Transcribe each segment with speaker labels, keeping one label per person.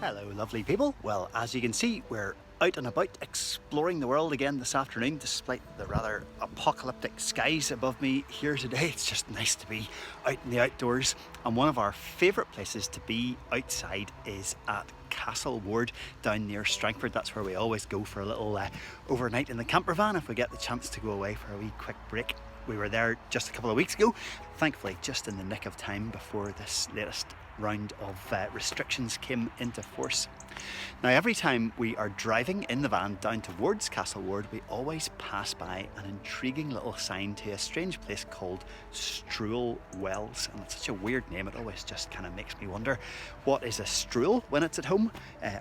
Speaker 1: Hello lovely people. Well, as you can see, we're out and about exploring the world again this afternoon despite the rather apocalyptic skies above me here today. It's just nice to be out in the outdoors, and one of our favourite places to be outside is at Castle Ward down near Strangford. That's where we always go for a little overnight in the camper van if we get the chance to go away for a wee quick break. We were there just a couple of weeks ago, thankfully just in the nick of time before this latest round of restrictions came into force. Now, every time we are driving in the van down towards Castle Ward, we always pass by an intriguing little sign to a strange place called Struell Wells, and it's such a weird name, it always just kind of makes me wonder, what is a struel when it's at home?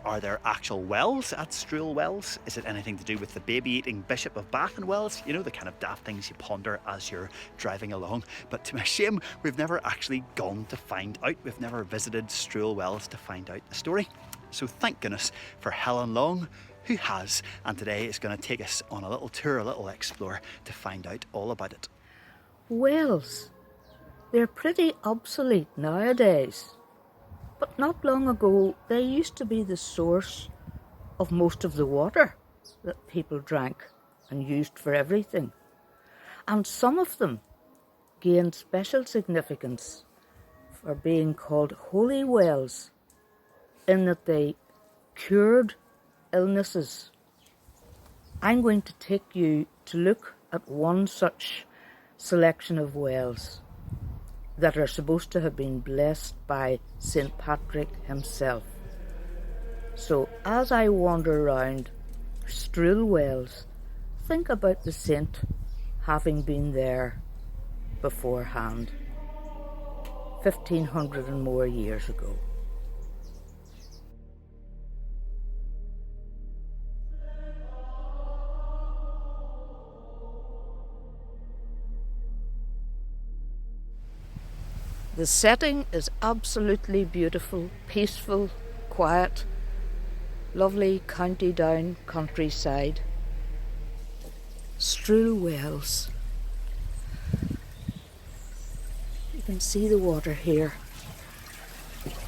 Speaker 1: Are there actual wells at Struell Wells? Is it anything to do with the baby-eating Bishop of Bath and Wells? You know, the kind of daft things you ponder as you're driving along. But to my shame, we've never actually gone to find out. We've never visited Struell Wells to find out the story. So thank goodness for Helen Long, who has, and today is going to take us on a little tour, a little explore to find out all about it.
Speaker 2: Wells, they're pretty obsolete nowadays, but not long ago they used to be the source of most of the water that people drank and used for everything. And some of them gained special significance for being called holy wells, in that they cured illnesses. I'm going to take you to look at one such selection of wells that are supposed to have been blessed by St. Patrick himself. So as I wander around Struell Wells, think about the saint having been there beforehand, 1500 and more years ago. The setting is absolutely beautiful, peaceful, quiet, lovely County Down countryside. Struell Wells. You can see the water here,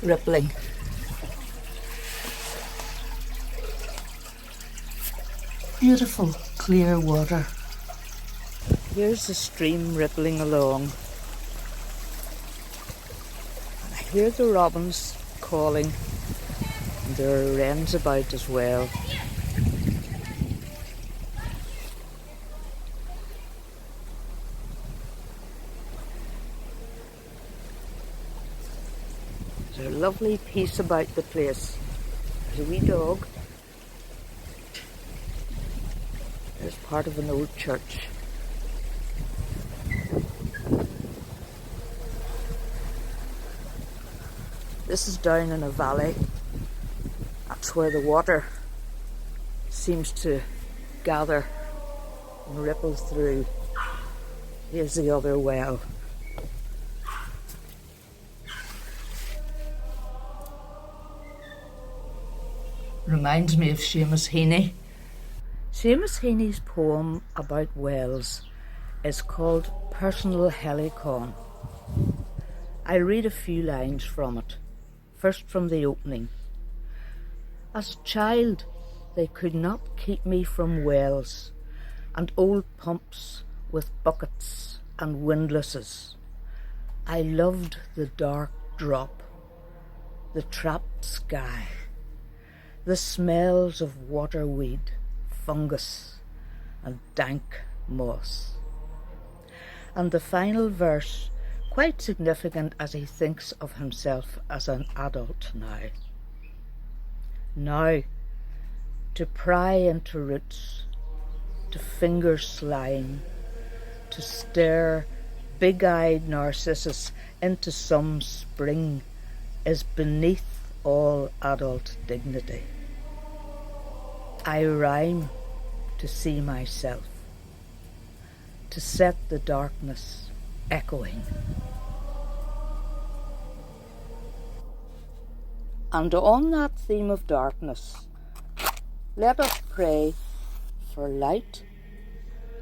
Speaker 2: rippling. Beautiful, clear water. Here's the stream rippling along. Hear the robins calling, and there are wrens about as well. There's a lovely peace about the place. There's a wee dog. There's part of an old church. This is down in a valley. That's where the water seems to gather and ripple through. Here's the other well. Reminds me of Seamus Heaney. Seamus Heaney's poem about wells is called Personal Helicon. I'll read a few lines from it. First from the opening. As a child, they could not keep me from wells and old pumps with buckets and windlasses. I loved the dark drop, the trapped sky, the smells of waterweed, fungus and dank moss. And the final verse, quite significant as he thinks of himself as an adult now. Now, to pry into roots, to finger slime, to stare big-eyed Narcissus into some spring is beneath all adult dignity. I rhyme to see myself, to set the darkness echoing. And on that theme of darkness, let us pray for light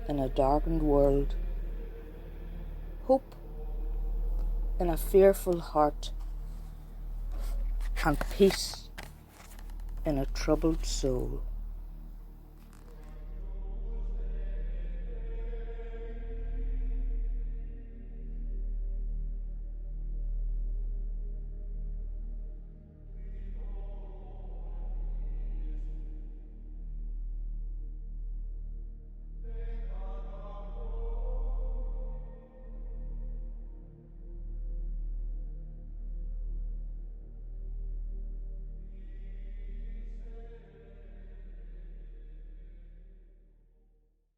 Speaker 2: in a darkened world, hope in a fearful heart, and peace in a troubled soul.